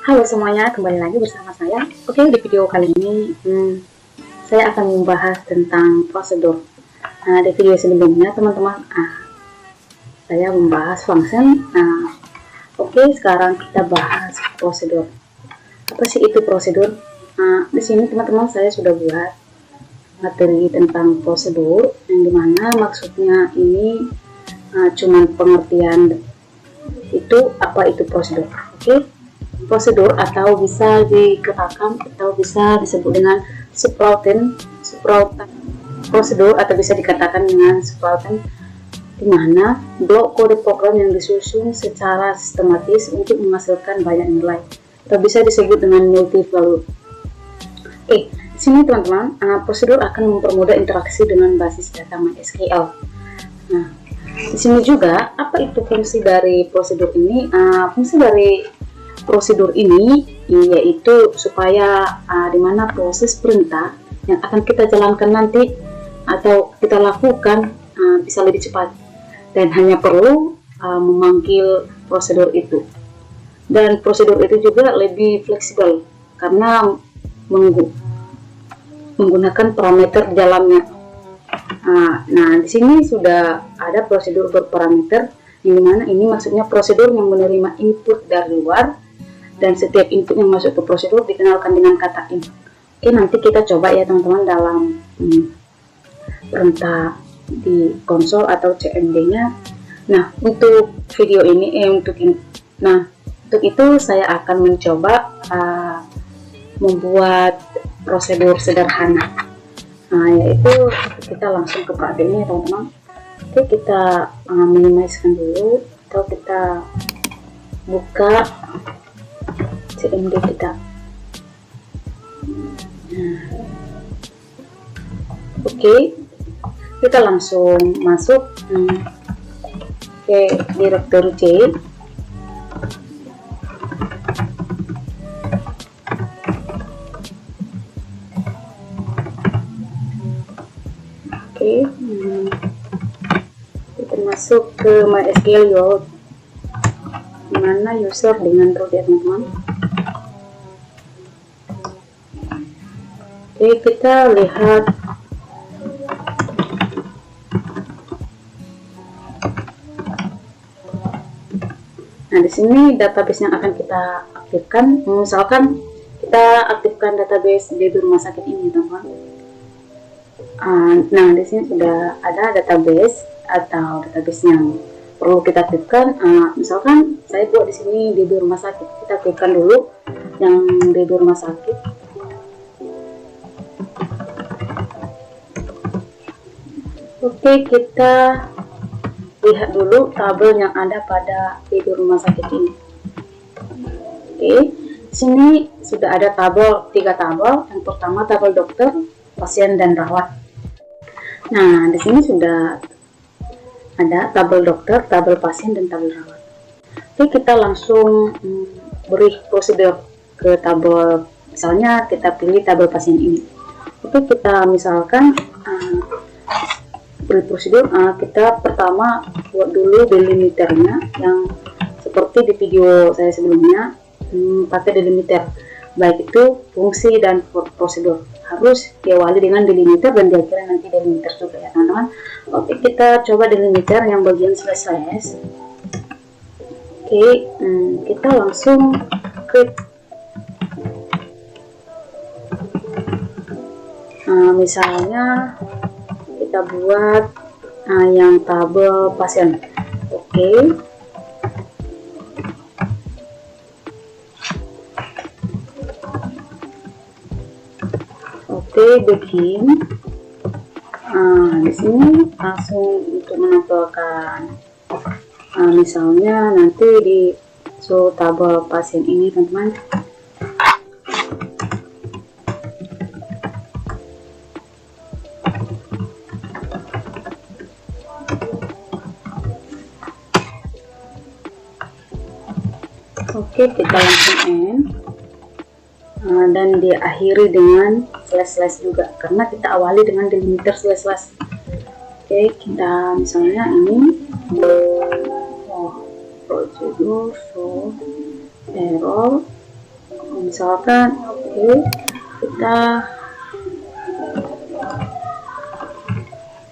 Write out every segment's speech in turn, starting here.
Halo semuanya, kembali lagi bersama saya. Oke, di video kali ini saya akan membahas tentang prosedur. Nah, di video sebelumnya teman-teman, saya membahas function. Oke, sekarang kita bahas prosedur. Apa sih itu prosedur? Di sini teman-teman saya sudah buat materi tentang prosedur, yang dimana maksudnya ini cuman pengertian itu apa itu prosedur. Oke. Prosedur atau bisa dikatakan atau bisa disebut dengan sprouting prosedur atau bisa dikatakan dengan sprouting, di mana blok kode program yang disusun secara sistematis untuk menghasilkan banyak nilai atau bisa disebut dengan multi value. Oke, di sini teman-teman, prosedur akan mempermudah interaksi dengan basis data MySQL. Nah, di sini juga apa itu fungsi dari prosedur ini? Fungsi dari prosedur ini yaitu supaya dimana proses perintah yang akan kita jalankan nanti atau kita lakukan bisa lebih cepat dan hanya perlu memanggil prosedur itu, dan prosedur itu juga lebih fleksibel karena menggunakan parameter di dalamnya. Nah, di sini sudah ada prosedur berparameter, yang dimana ini maksudnya prosedur yang menerima input dari luar dan setiap input yang masuk ke prosedur dikenalkan dengan kata in. Oke, nanti kita coba ya teman-teman dalam perintah di konsol atau CMD-nya. Nah, untuk video ini untuk itu saya akan mencoba membuat prosedur sederhana. Yaitu kita langsung ke prakteknya ya teman-teman. Oke, kita minimizekan dulu atau kita buka CMD kita. Oke, kita langsung masuk ke directory C. Oke, kita masuk ke MySQL root, dimana user dengan root ya teman-teman. Oke, kita lihat di sini database yang akan kita aktifkan. Misalkan kita aktifkan database DB rumah sakit ini, teman-teman. Nah, di sini sudah ada database atau database yang perlu kita aktifkan. Misalkan saya buat di sini DB rumah sakit. Kita aktifkan dulu yang DB rumah sakit. Oke, kita lihat dulu tabel yang ada pada DB rumah sakit ini. Oke, di sini sudah ada tiga tabel. Yang pertama tabel dokter, pasien, dan rawat. Nah, di sini sudah ada tabel dokter, tabel pasien, dan tabel rawat. Oke, kita langsung beri prosedur ke tabel. Misalnya kita pilih tabel pasien ini. Oke, kita misalkan beri prosedur. Kita pertama buat dulu delimiternya yang seperti di video saya sebelumnya, pakai delimiter, baik itu fungsi dan prosedur harus diawali dengan delimiter dan diakhiri nanti delimiter juga ya teman-teman. Oke, kita coba delimiter yang bagian slash. Oke, kita langsung klik. Misalnya kita buat yang tabel pasien. Oke, begin. Di sini langsung untuk menampilkan misalnya nanti di tabel pasien ini teman-teman. Oke, kita langsung end dan diakhiri dengan slash juga karena kita awali dengan delimiter slash. Oke, kita misalnya ini prosedur error Misalkan oke,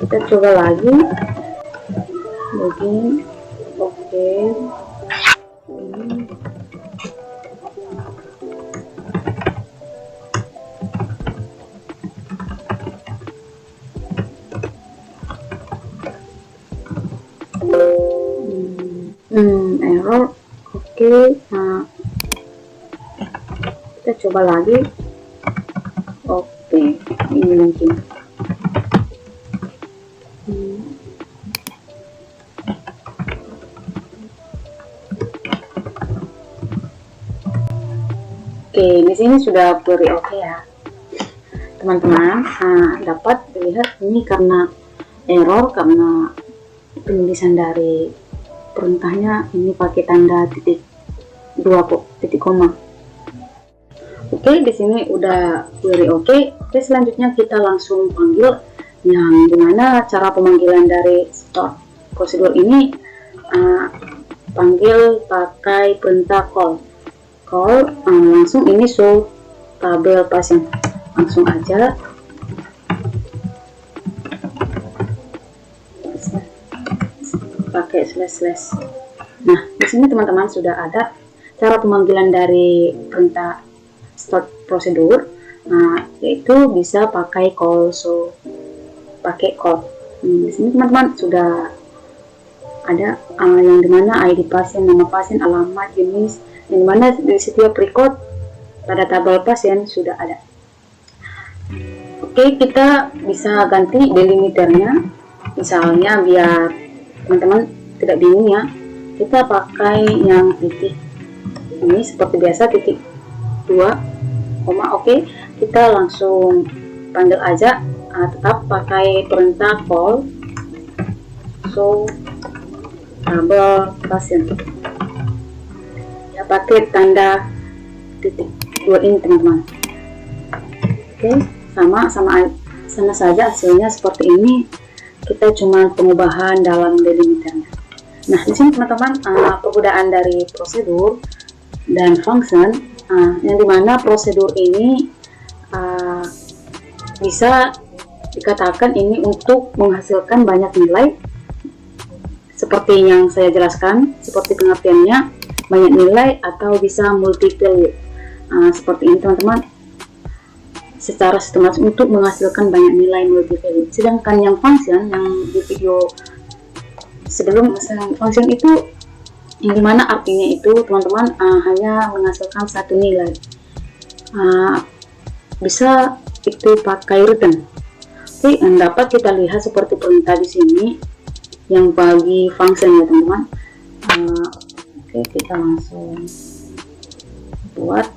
kita coba lagi begini. Oke, error. Oke, nah kita coba lagi. Oke, ini mungkin oke, di sini sudah very oke ya teman-teman. Dapat dilihat ini karena error, karena penulisan dari perintahnya ini pakai tanda titik 2 titik koma. Oke, di sini udah very oke. Oke, selanjutnya kita langsung panggil, yang dimana cara pemanggilan dari start prosedur ini panggil pakai perintah call. Langsung ini show tabel pasien, langsung aja pakai slash. Nah, di sini teman-teman sudah ada cara pemanggilan dari perintah start prosedur, yaitu bisa pakai call, pakai call. Di sini teman-teman sudah ada yang dimana ID pasien, nama pasien, alamat, jenis, yang dimana di setiap record pada tabel pasien sudah ada. Oke, kita bisa ganti delimiternya, misalnya biar teman-teman tidak bingung ya, kita pakai yang titik ini seperti biasa, titik 2 koma. Oke, kita langsung panggil aja, tetap pakai perintah call show tabel pasien ya, pakai tanda titik 2 ini teman-teman. Oke, sama saja hasilnya seperti ini, kita cuma pengubahan dalam delimiternya. Nah, di sini teman-teman penggunaan dari prosedur dan function, yang dimana prosedur ini bisa dikatakan ini untuk menghasilkan banyak nilai, seperti yang saya jelaskan, seperti pengertiannya, banyak nilai atau bisa multi value. Seperti ini teman-teman, secara sistematis untuk menghasilkan banyak nilai multi value. Sedangkan yang function, yang di video sebelum, function itu yang dimana artinya itu teman-teman hanya menghasilkan satu nilai, bisa itu pakai return. Oke, yang dapat kita lihat seperti perintah di sini yang bagi function ya teman-teman. Oke, kita langsung buat.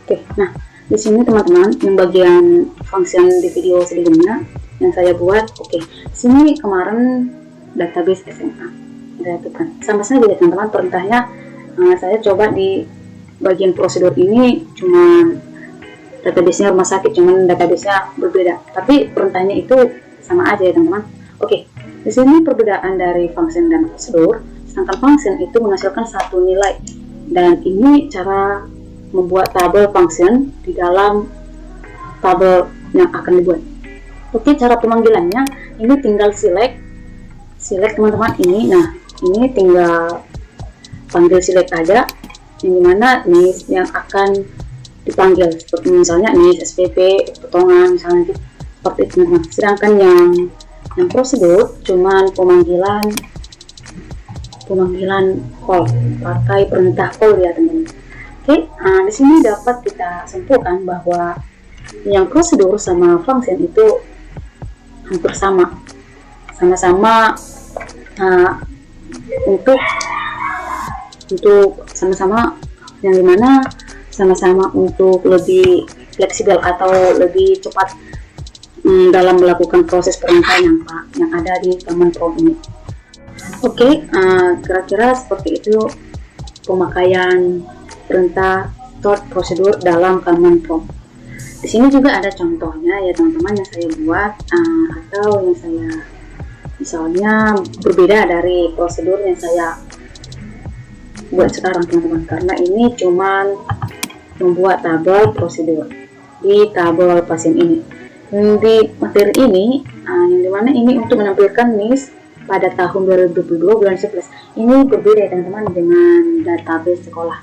Oke, nah di sini teman-teman yang bagian function di video sebelumnya yang saya buat. Oke, di sini kemarin database SMA, sama saja ya teman-teman perintahnya. Saya coba di bagian prosedur ini cuma database-nya rumah sakit, cuman database-nya berbeda, tapi perintahnya itu sama aja ya teman-teman. Oke, di sini perbedaan dari function dan prosedur. Sedangkan function itu menghasilkan satu nilai, dan ini cara membuat tabel function di dalam tabel yang akan dibuat. Oke, cara pemanggilannya ini tinggal select teman-teman ini. Nah, ini tinggal panggil select aja, yang dimana list yang akan dipanggil, seperti misalnya list SPP, potongan misalnya gitu, seperti itu teman-teman. Sedangkan yang prosedur cuman pemanggilan call, pakai perintah call ya teman-teman. Oke, di sini dapat kita simpulkan bahwa yang prosedur sama function itu hampir sama-sama untuk sama-sama, yang dimana sama-sama untuk lebih fleksibel atau lebih cepat dalam melakukan proses perintah yang ada di Command Prompt ini. Oke, kira-kira seperti itu pemakaian perintah start prosedur dalam Command Prompt. Di sini juga ada contohnya ya teman-teman yang saya buat, atau yang saya misalnya berbeda dari prosedur yang saya buat sekarang teman-teman, karena ini cuman membuat tabel prosedur di tabel pasien ini. Di materi ini, yang dimana ini untuk menampilkan NIS pada tahun 2022 bulan 11. Ini berbeda teman-teman dengan database sekolah.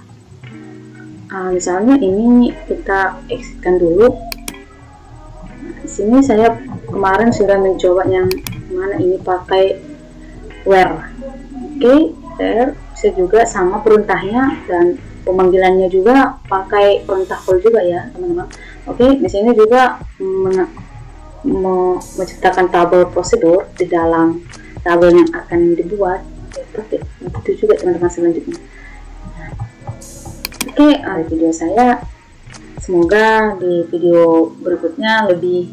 Misalnya ini kita exitkan dulu. Di sini saya kemarin sudah mencoba yang mana ini pakai where. Oke, where bisa juga sama perintahnya dan pemanggilannya juga pakai perintah call juga ya teman-teman. Oke, di sini juga menciptakan tabel prosedur di dalam tabel yang akan dibuat. Oke, itu juga teman-teman selanjutnya. Oke, video saya. Semoga di video berikutnya lebih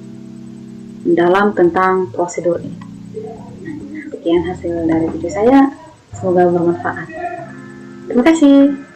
mendalam tentang prosedur ini. Sekian hasil dari video saya. Semoga bermanfaat. Terima kasih.